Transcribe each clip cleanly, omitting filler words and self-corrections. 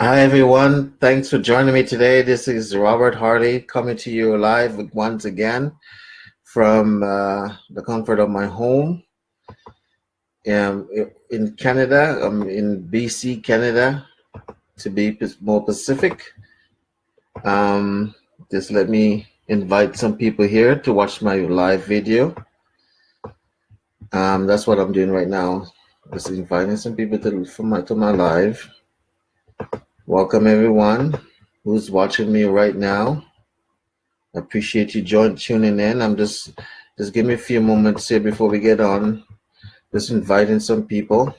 Hi everyone, thanks for joining me today. This is Robert Harley coming to you live once again from the comfort of my home in Canada. I'm in BC, Canada, to be more specific. Um, just let me invite some people here to watch my live video. That's what I'm doing right now. Just inviting some people to my live. Welcome everyone who's watching me right now. I appreciate you tuning in. I'm just give me a few moments here before we get on. Just inviting some people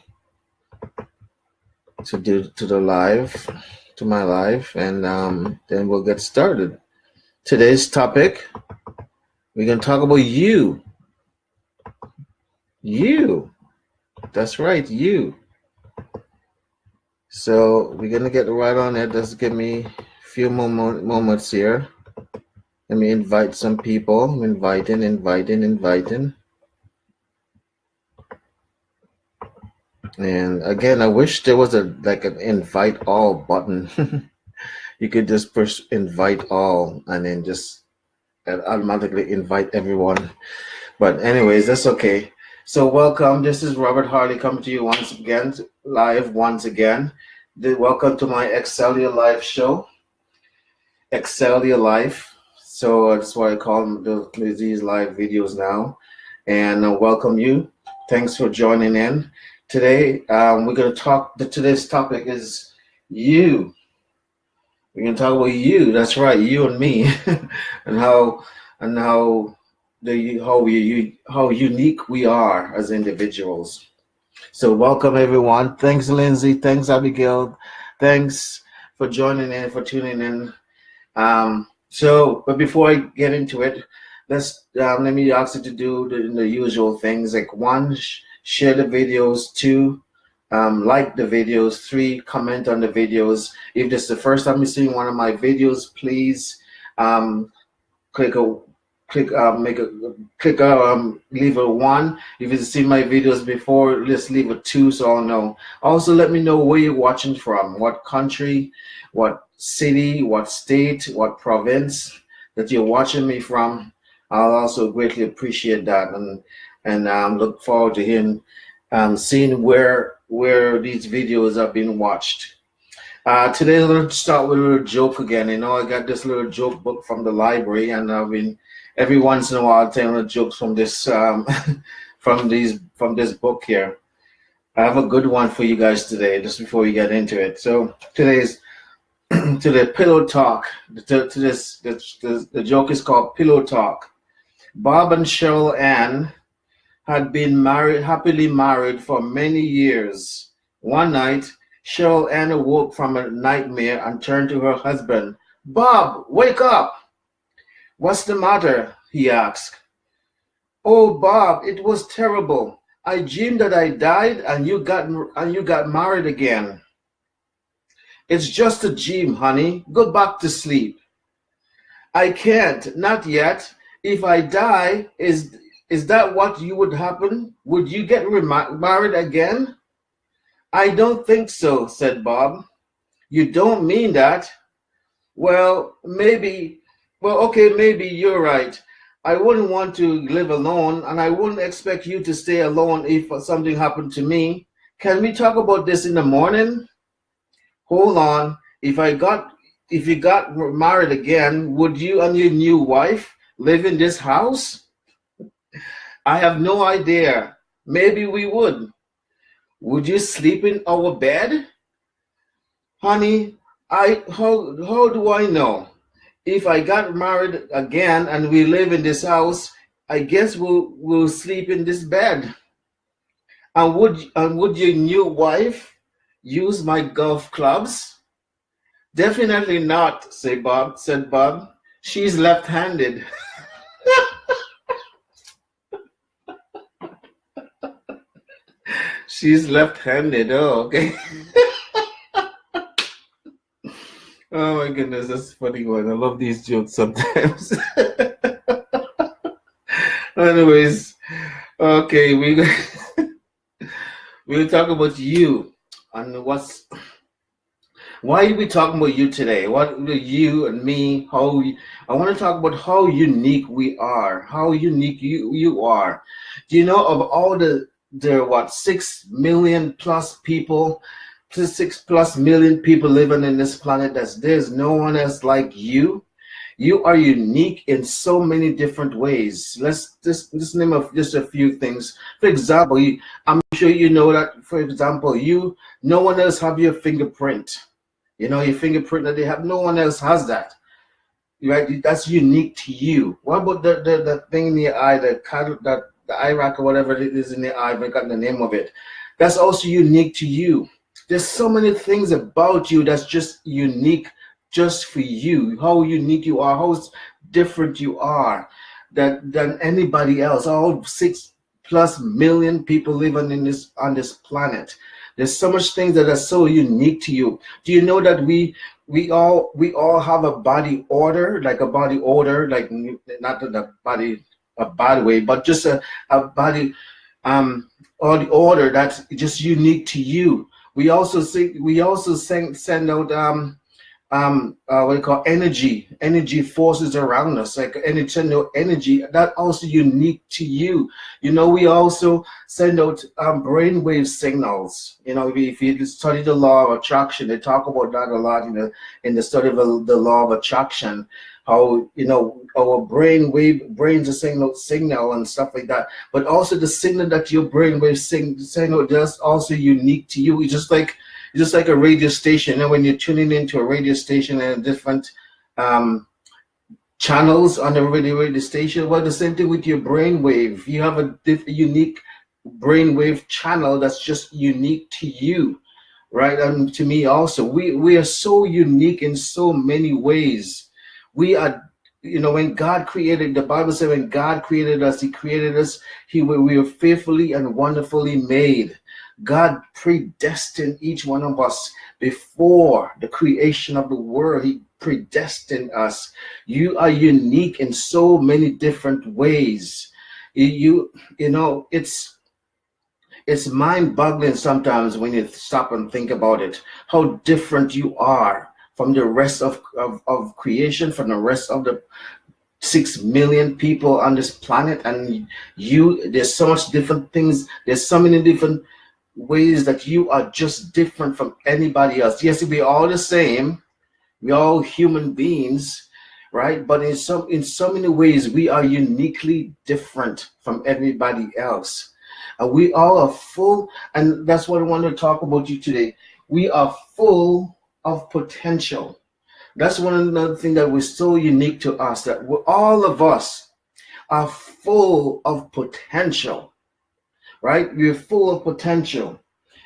to my live, and then we'll get started. Today's topic, we're gonna talk about you. You. That's right, you. So we're gonna get right on it. Just give me a few moments here. Let me invite some people. Inviting. And again, I wish there was an invite all button. You could just push invite all and then just automatically invite everyone. But anyways, that's okay. So welcome. This is Robert Harley coming to you once again, live once again. Welcome to my Excel Your Life show. Excel Your Life. So that's why I call them these live videos now. And welcome you. Thanks for joining in. Today, we're going to talk. Today's topic is you. We're going to talk about you. That's right, you and me, and how unique we are as individuals. So, welcome everyone. Thanks, Lindsay. Thanks, Abigail. Thanks for joining in, for tuning in. But before I get into it, let me ask you to do the usual things. Like one, share the videos. Two, like the videos. Three, comment on the videos. If this is the first time you're seeing one of my videos, please click a leave a one. If you've seen my videos before, just leave a two so I'll know. Also, let me know where you're watching from, what country, what city, what state, what province that you're watching me from. I'll also greatly appreciate that, and look forward to seeing where these videos are being watched. Today, let's start with a little joke again. I got this little joke book from the library, and I've been every once in a while telling jokes from this from this book here. I have a good one for you guys today, just before we get into it. So today's to the pillow talk. The joke is called Pillow Talk. Bob and Cheryl Ann had been happily married for many years. One night, Cheryl Ann awoke from a nightmare and turned to her husband. "Bob, wake up!" "What's the matter?" he asked. "Oh, Bob, it was terrible. I dreamed that I died and you got married again." "It's just a dream, honey. Go back to sleep." "I can't, not yet. If I die, is that what you would happen? Would you get married again?" "I don't think so," said Bob. "You don't mean that?" Well, maybe. Well, okay, maybe you're right. I wouldn't want to live alone, and I wouldn't expect you to stay alone if something happened to me. Can we talk about this in the morning? Hold on. If you got married again, would you and your new wife live in this house? I have no idea. Maybe we would. Would you sleep in our bed? Honey, how do I know? If I got married again and we live in this house, I guess we'll sleep in this bed. And would your new wife use my golf clubs? Definitely not, said Bob. She's left-handed. She's left-handed. Oh, okay. Oh my goodness, that's a funny one. I love these jokes sometimes. Anyways, okay, we'll talk about you and Why are we talking about you today? What you and me? I want to talk about how unique we are. How unique you are. Do you know of all the what 6 million plus people, 6 plus million people living in this planet? There's no one else like you. You are unique in so many different ways. Let's just name just a few things. For example, I'm sure you know that. For example, no one else have your fingerprint. You know, your fingerprint that they have, no one else has that. Right? That's unique to you. What about the thing in your eye, that the eye rack or whatever it is in the eye? I forgot the name of it. That's also unique to you. There's so many things about you that's just unique, just for you. How unique you are, how different you are than anybody else. All 6 plus million people living on this planet. There's so much things that are so unique to you. Do you know that we all have a body order, like not the body a bad way, but just a body or the order that's just unique to you. We also send out what you call energy forces around us, like energy that also unique to you. You know, we also send out brainwave signals. You know, if you study the law of attraction, they talk about that a lot in the study of the law of attraction, how, you know, our brains are sending out signal and stuff like that, but also the signal that your brainwave signal does also unique to you. It's just like a radio station, and when you're tuning into a radio station and different channels on the radio station, well, the same thing with your brainwave. You have a unique brainwave channel that's just unique to you, right? And to me also, we are so unique in so many ways. We are, you know, when God created, the Bible said when God created us, we were fearfully and wonderfully made. God predestined each one of us before the creation of the world. He predestined us. You are unique in so many different ways. You know, it's mind-boggling sometimes when you stop and think about it, how different you are from the rest of creation, from the rest of the 6 million people on this planet. And there's so much different things. There's so many different ways that you are just different from anybody else. Yes, we're all the same. We're all human beings, right? But in so many ways, we are uniquely different from everybody else. And we all are full, and that's what I want to talk about you today. We are full of potential. That's another thing that was so unique to us, that all of us are full of potential. Right? We're full of potential.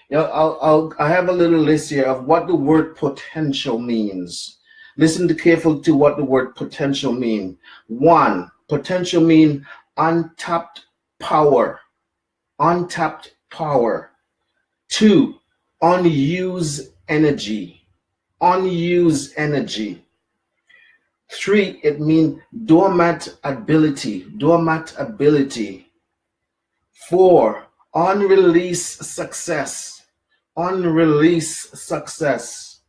You know, I have a little list here of what the word potential means. Listen carefully to what the word potential means. 1, potential means untapped power. Untapped power. 2, unused energy. Unused energy. 3, it means dormant ability. Dormant ability. 4, unreleased success. Unreleased success.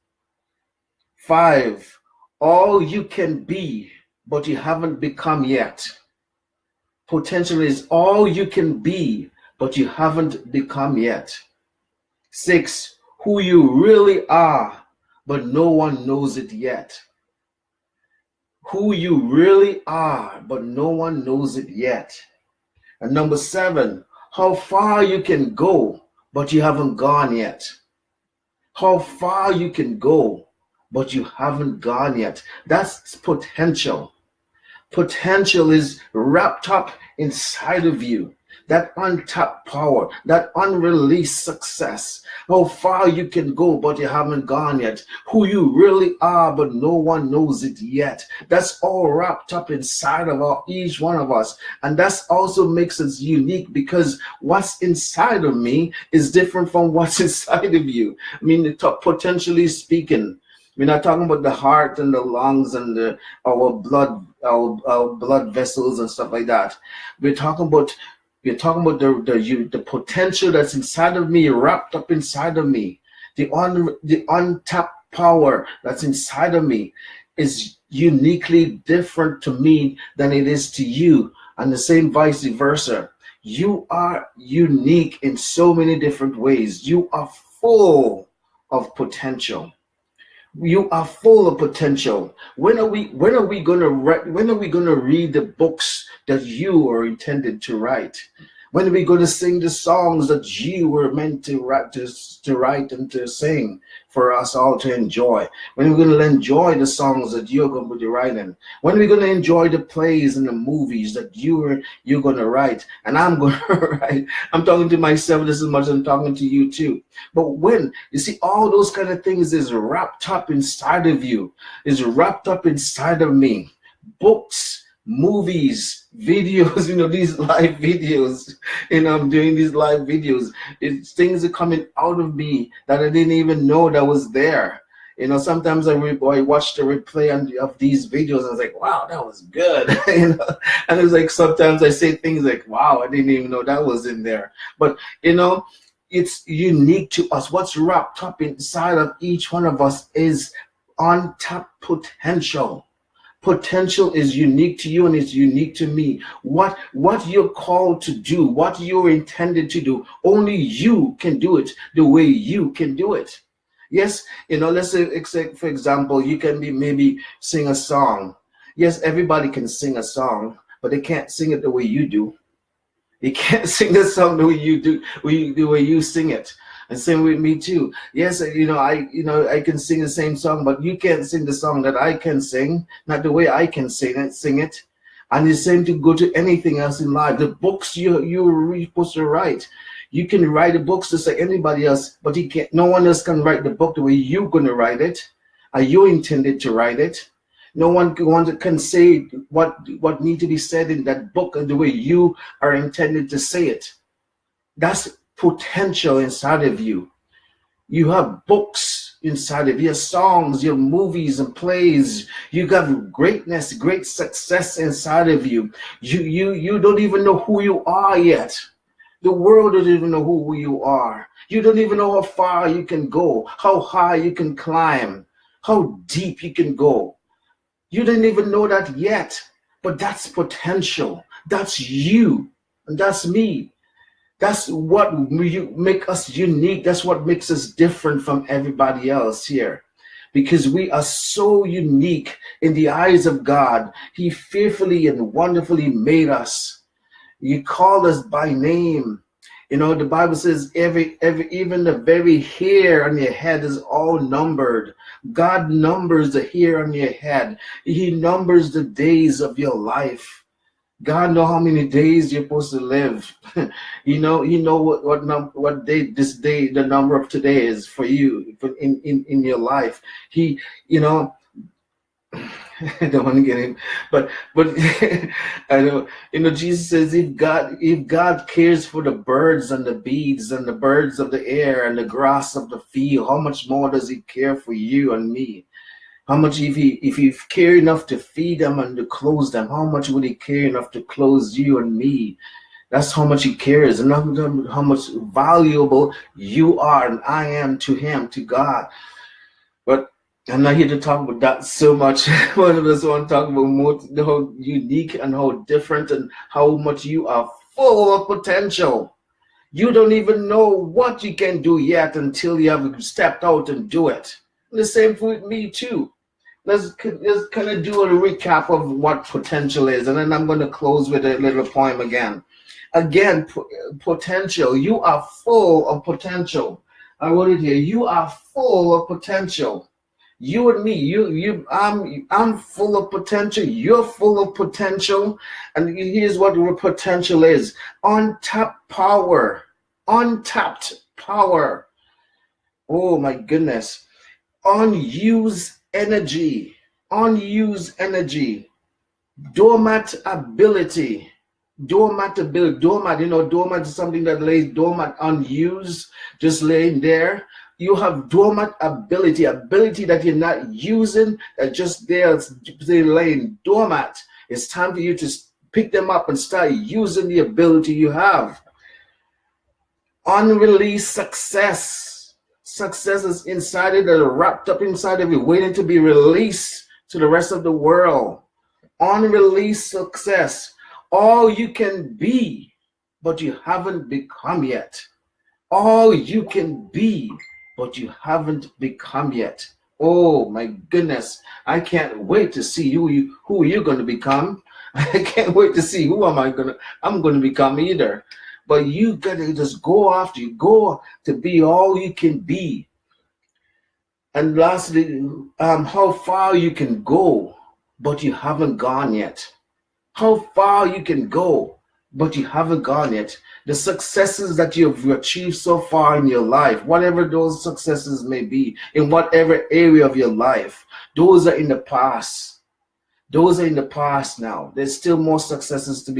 5, all you can be, but you haven't become yet. Potential is all you can be, but you haven't become yet. 6, who you really are, but no one knows it yet. Who you really are, but no one knows it yet. And number 7, how far you can go, but you haven't gone yet. How far you can go, but you haven't gone yet. That's potential. Potential is wrapped up inside of you. That untapped power, that unreleased success, how far you can go, but you haven't gone yet. Who you really are, but no one knows it yet. That's all wrapped up inside of each one of us. And that's also makes us unique, because what's inside of me is different from what's inside of you. I mean, potentially speaking, we're not talking about the heart and the lungs and our blood vessels and stuff like that. We're talking about the potential that's inside of me, wrapped up inside of me, the untapped power that's inside of me is uniquely different to me than it is to you, and the same vice versa. You are unique in so many different ways. You are full of potential. You are full of potential. When are we gonna read the books that you are intended to write? When are we going to sing the songs that you were meant to write and to sing for us all to enjoy? When are we going to enjoy the songs that you're going to be writing? When are we going to enjoy the plays and the movies that you're going to write and I'm going to write? I'm talking to myself just as much as I'm talking to you too. But when you see all those kind of things is wrapped up inside of you, is wrapped up inside of me. Books, movies, videos, these live videos, I'm doing these live videos. It's things are coming out of me that I didn't even know that was there. Sometimes I watch the replay of these videos and I was like, wow, that was good. And it's like sometimes I say things like, wow, I didn't even know that was in there. But it's unique to us. What's wrapped up inside of each one of us is untapped potential. Potential is unique to you and it's unique to me. What you're called to do, what you're intended to do, only you can do it the way you can do it. Yes, let's say, for example, you can maybe sing a song. Yes, everybody can sing a song, but they can't sing it the way you do. You can't sing the song the way you do, the way you sing it. And same with me too. Yes, I can sing the same song, but you can't sing the song that I can sing, not the way I can sing it. And the same to go to anything else in life. The books you're supposed to write. You can write the books just like anybody else, but no one else can write the book the way you're gonna write it. Are you intended to write it? No one can say what need to be said in that book the way you are intended to say it. That's potential inside of you. You have books inside of you, your songs, your movies and plays. You got greatness, great success inside of you. You don't even know who you are yet. The world doesn't even know who you are. You don't even know how far you can go, how high you can climb, how deep you can go. You didn't even know that yet, but that's potential. That's you, and that's me. That's what make us unique. That's what makes us different from everybody else here. Because we are so unique in the eyes of God. He fearfully and wonderfully made us. He called us by name. The Bible says even the very hair on your head is all numbered. God numbers the hair on your head. He numbers the days of your life. God know how many days you're supposed to live. He know what day this day, the number of today is for you in your life. He, I don't want to get in, but I know, Jesus says if God cares for the birds and the bees and the birds of the air and the grass of the field, how much more does he care for you and me? How much if he care enough to feed them and to clothe them, how much would he care enough to clothe you and me? That's how much he cares, and how much valuable you are and I am to him, to God. But I'm not here to talk about that so much. One of us want to talk about more how unique and how different and how much you are full of potential. You don't even know what you can do yet until you have stepped out and do it. The same with me too. Let's kind of do a recap of what potential is, and then I'm going to close with a little poem again. Again, potential. You are full of potential. I wrote it here. You are full of potential. You and me, I'm full of potential. You're full of potential. And here's what potential is: untapped power. Untapped power. Oh my goodness. Unused energy. Unused energy. Dormant ability. Dormant, dormant is something that lays dormant, unused, just laying there. You have dormant ability that you're not using, that just there, they're laying dormant. It's time for you to pick them up and start using the ability you have. Unreleased success. successes inside it that are wrapped up inside of you, waiting to be released to the rest of the world. Unreleased success. All you can be, but you haven't become yet. All you can be, but you haven't become yet. Oh my goodness. I can't wait to see who you're going to become. I can't wait to see who I'm going to become either. But you got to just go after you. Go to be all you can be. And lastly, how far you can go, but you haven't gone yet. How far you can go, but you haven't gone yet. The successes that you've achieved so far in your life, whatever those successes may be, in whatever area of your life, those are in the past. Those are in the past now. There's still more successes to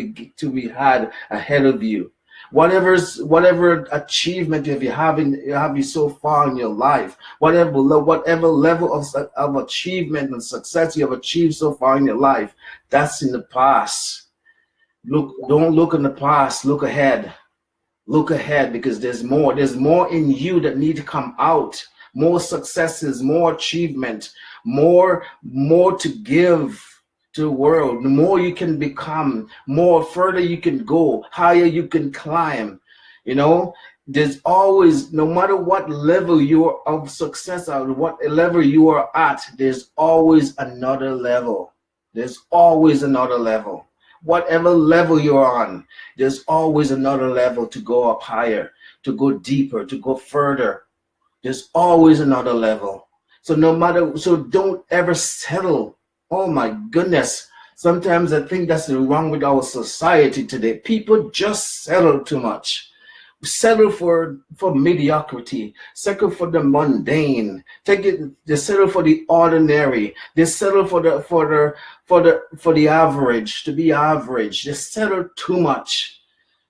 be had ahead of you. Whatever achievement you have so far in your life, whatever level of achievement and success you have achieved so far in your life, that's in the past. Don't look in the past. Look ahead. Look ahead, because there's more. There's more in you that need to come out. More successes, more achievement, more to give to the world. The more you can become, more further you can go, higher you can climb. You know, there's always, no matter what level you're of success or what level you are at, there's always another level. There's always another level. Whatever level you're on, there's always another level to go up higher, to go deeper, to go further. There's always another level. So don't ever settle. Oh my goodness. Sometimes I think that's wrong with our society today. People just settle too much. Settle for mediocrity. Settle for the mundane. They settle for the ordinary. They settle for the average, to be average. They settle too much.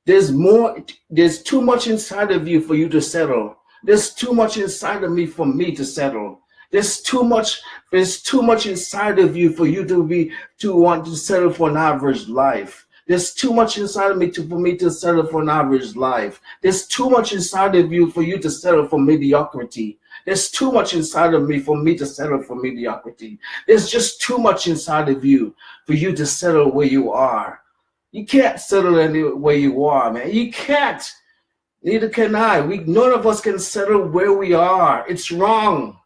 There's too much inside of you for you to settle. There's too much inside of me for me to settle. There's too much inside of you for you to want to settle for an average life. There's too much inside of me for me to settle for an average life. There's too much inside of you for you to settle for mediocrity. There's too much inside of me for me to settle for mediocrity. There's just too much inside of you for you to settle where you are. You can't settle anywhere you are, man. You can't. Neither can I. None of us can settle where we are. It's wrong.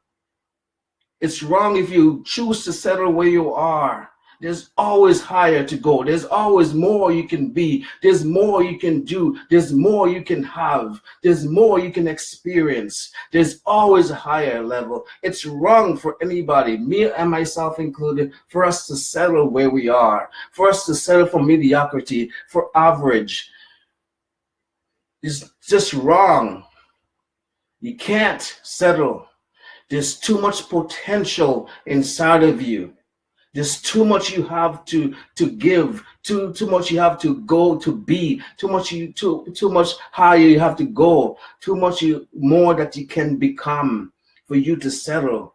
It's wrong if you choose to settle where you are. There's always higher to go. There's always more you can be. There's more you can do. There's more you can have. There's more you can experience. There's always a higher level. It's wrong for anybody, me and myself included, for us to settle where we are, for us to settle for mediocrity, for average. It's just wrong. You can't settle. There's too much potential inside of you. There's too much you have to give, too much you have to go to be, too much higher you have to go, more that you can become for you to settle.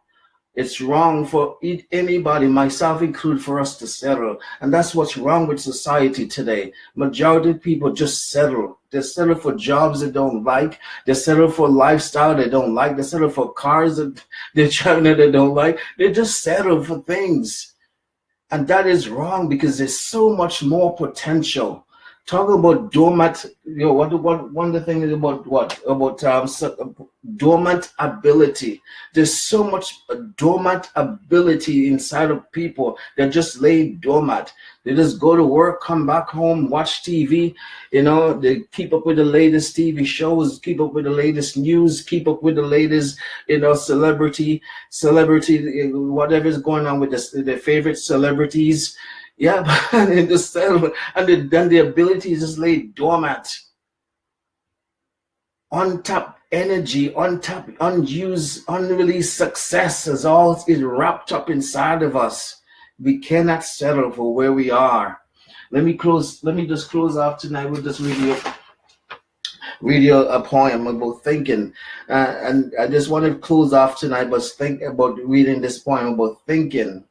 It's wrong for anybody, myself included, for us to settle. And that's what's wrong with society today. Majority of people just settle. They settle for jobs they don't like. They settle for lifestyle they don't like. They settle for cars that they're driving that they don't like. They just settle for things. And that is wrong, because there's so much more potential. Talking about dormant, one of the things about dormant ability. There's so much dormant ability inside of people that just lay dormant. They just go to work, come back home, watch TV. They keep up with the latest TV shows, keep up with the latest news, keep up with the latest, celebrity, whatever's going on with their favorite celebrities. Yeah, and then the ability is just lay dormant. Untapped energy, untapped, unused, unreleased success is wrapped up inside of us. We cannot settle for where we are. Let me just close off tonight with this read you a poem about thinking. And I just want to close off tonight, but think about reading this poem about thinking.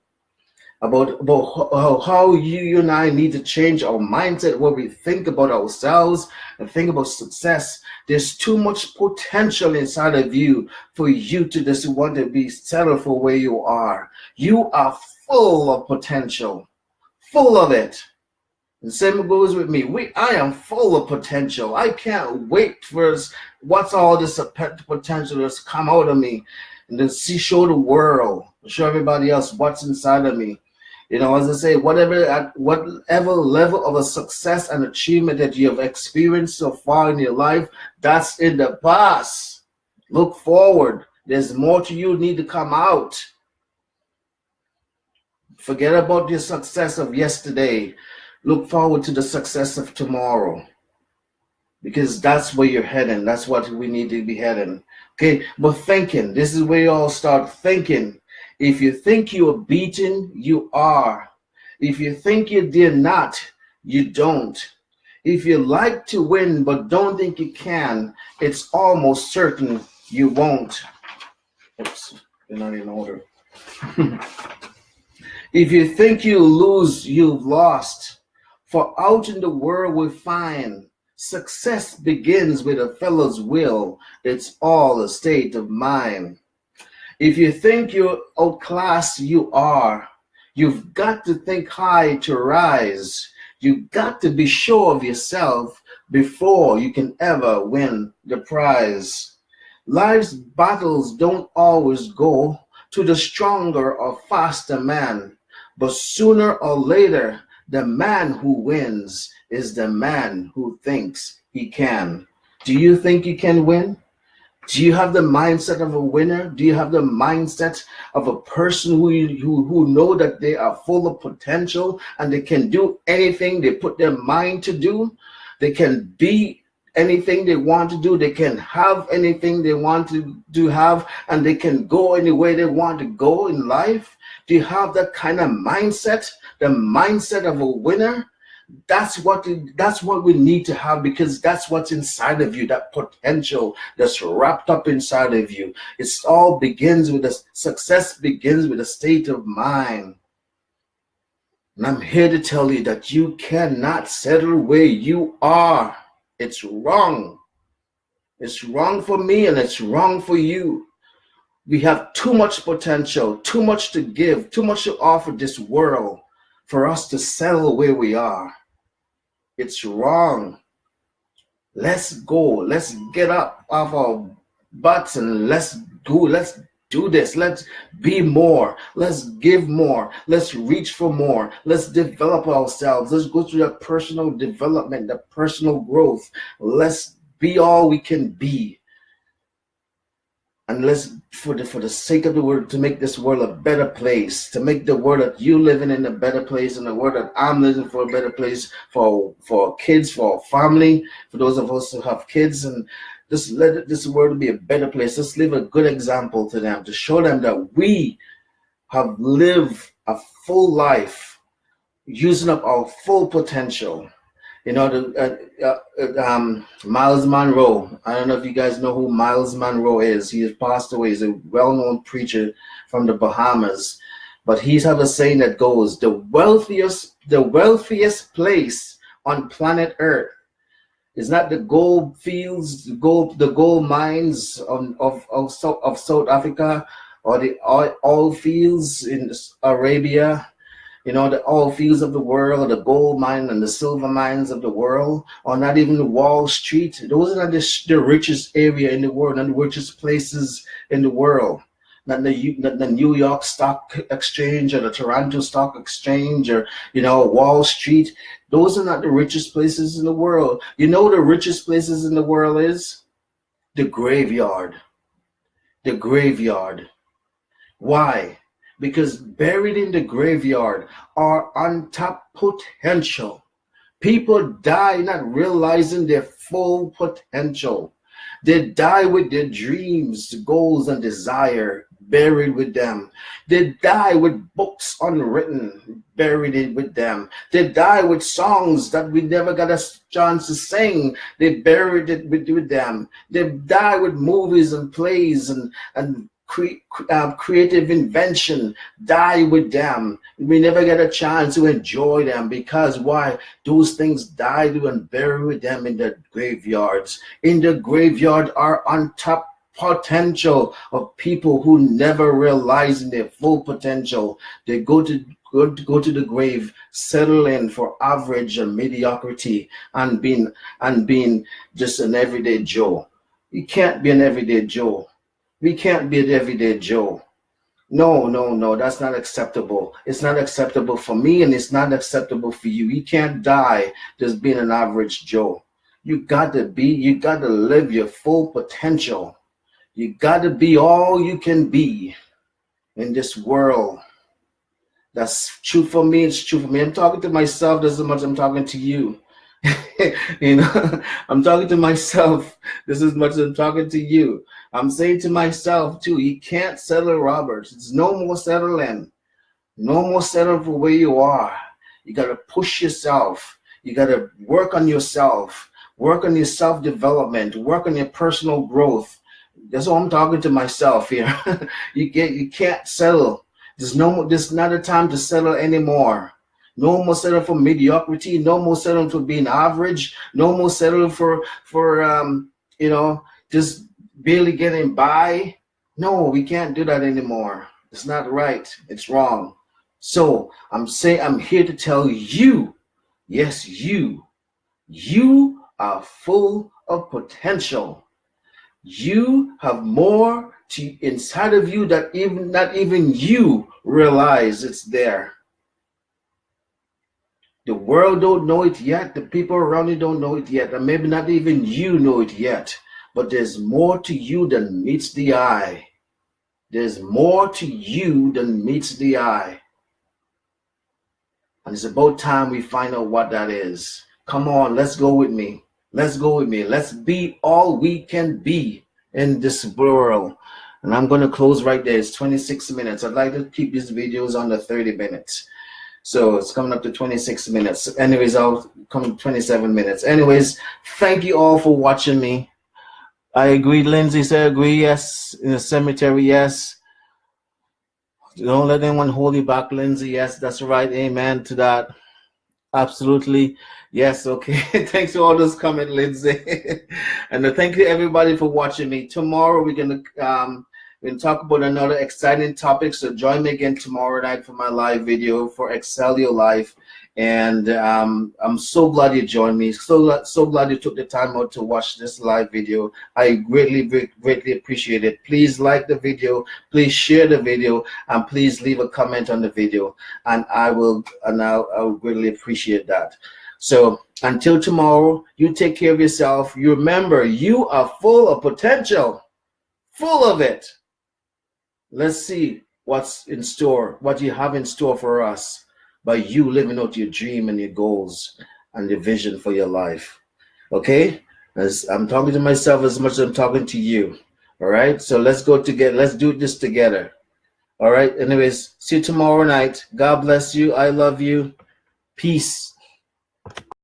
about how you and I need to change our mindset, what we think about ourselves and think about success. There's too much potential inside of you for you to just want to be settled for where you are. You are full of potential, full of it. The same goes with me. I am full of potential. I can't wait for what's all this potential that's come out of me, and then show the world, show everybody else what's inside of me. As I say, whatever level of a success and achievement that you have experienced so far in your life, that's in the past. Look forward. There's more to you need to come out. Forget about your success of yesterday. Look forward to the success of tomorrow, because that's where you're heading. That's what we need to be heading. Okay, but thinking, this is where you all start thinking. If you think you are beaten, you are. If you think you did not, you don't. If you like to win but don't think you can, it's almost certain you won't. Oops, they're not in order. If you think you lose, you've lost. For out in the world we find success begins with a fellow's will. It's all a state of mind. If you think you're outclassed, you are. You've got to think high to rise. You've got to be sure of yourself before you can ever win the prize. Life's battles don't always go to the stronger or faster man, but sooner or later, the man who wins is the man who thinks he can. Do you think you can win? Do you have the mindset of a winner? Do you have the mindset of a person who know that they are full of potential and they can do anything they put their mind to do? They can be anything they want to do. They can have anything they want to have, and they can go anywhere they want to go in life. Do you have that kind of mindset? The mindset of a winner? That's what we need to have, because that's what's inside of you, that potential that's wrapped up inside of you. Success begins with a state of mind. And I'm here to tell you that you cannot settle where you are. It's wrong. It's wrong for me and it's wrong for you. We have too much potential, too much to give, too much to offer this world for us to settle where we are. It's wrong. Let's go. Let's get up off our butts and let's do this. Let's be more. Let's give more. Let's reach for more. Let's develop ourselves. Let's go through that personal development, that personal growth. Let's be all we can be. And let's, for the sake of the world, to make this world a better place, to make the world that you living in a better place, and the world that I'm living for a better place for kids, for our family, for those of us who have kids, and just let this world be a better place. Let's live a good example to them, to show them that we have lived a full life, using up our full potential. Miles Monroe. I don't know if you guys know who Miles Monroe is. He has passed away. He's a well-known preacher from the Bahamas. But he's have a saying that goes, the wealthiest place on planet Earth is not the gold fields, the gold mines of South Africa, or the oil fields in Arabia. The oil fields of the world, or the gold mine and the silver mines of the world, or not even Wall Street. Those are not the richest area in the world, not the richest places in the world. Not the New York Stock Exchange or the Toronto Stock Exchange or, Wall Street. Those are not the richest places in the world. The richest places in the world is the graveyard. The graveyard. Why? Because buried in the graveyard are untapped potential. People die not realizing their full potential. They die with their dreams, goals, and desire buried with them. They die with books unwritten buried with them. They die with songs that we never got a chance to sing. They buried it with them. They die with movies and plays and creative invention, die with them. We never get a chance to enjoy them because why? Those things died and buried with them in the graveyards. In the graveyard are untapped potential of people who never realize their full potential. They go to the grave, settle in for average and mediocrity, and being just an everyday Joe. You can't be an everyday Joe. We can't be an everyday Joe. No, that's not acceptable. It's not acceptable for me, and it's not acceptable for you. You can't die just being an average Joe. You got to live your full potential. You got to be all you can be in this world. That's true for me. It's true for me. I'm talking to myself just as much as I'm talking to you. You know, I'm talking to myself just as much as I'm talking to you. I'm saying to myself too, you can't settle, Roberts. It's no more settling. No more settling for where you are. You got to push yourself. You got to work on yourself. Work on your self-development. Work on your personal growth. That's what I'm talking to myself here. You can't settle. There's not a time to settle anymore. No more settling for mediocrity. No more settling for being average. No more settling for just barely getting by. No, we can't do that anymore. It's not right. It's wrong. So I'm here to tell you, yes, you are full of potential. You have more inside of you that not even you realize it's there. The world don't know it yet. The people around you don't know it yet. And maybe not even you know it yet. But there's more to you than meets the eye. There's more to you than meets the eye. And it's about time we find out what that is. Come on, let's go with me. Let's go with me. Let's be all we can be in this world. And I'm going to close right there. It's 26 minutes. I'd like to keep these videos under 30 minutes. So it's coming up to 26 minutes. Anyways, I'll come to 27 minutes. Anyways, thank you all for watching me. I agree. Lindsay said agree. Yes. In the cemetery. Yes. Don't let anyone hold you back, Lindsay. Yes, that's right. Amen to that. Absolutely. Yes. Okay. Thanks for all those comments, Lindsay. And thank you everybody for watching me. Tomorrow we're going to talk about another exciting topic. So join me again tomorrow night for my live video for Excel Your Life. And I'm so glad you joined me. So glad you took the time out to watch this live video. I greatly appreciate it. Please like the video. Please share the video. And please leave a comment on the video. And I'll greatly appreciate that. So until tomorrow, you take care of yourself. You remember, you are full of potential. Full of it. Let's see what's in store, what you have in store for us by you living out your dream and your goals and your vision for your life. Okay? As I'm talking to myself as much as I'm talking to you. All right? So let's go together. Let's do this together. All right? Anyways, see you tomorrow night. God bless you. I love you. Peace.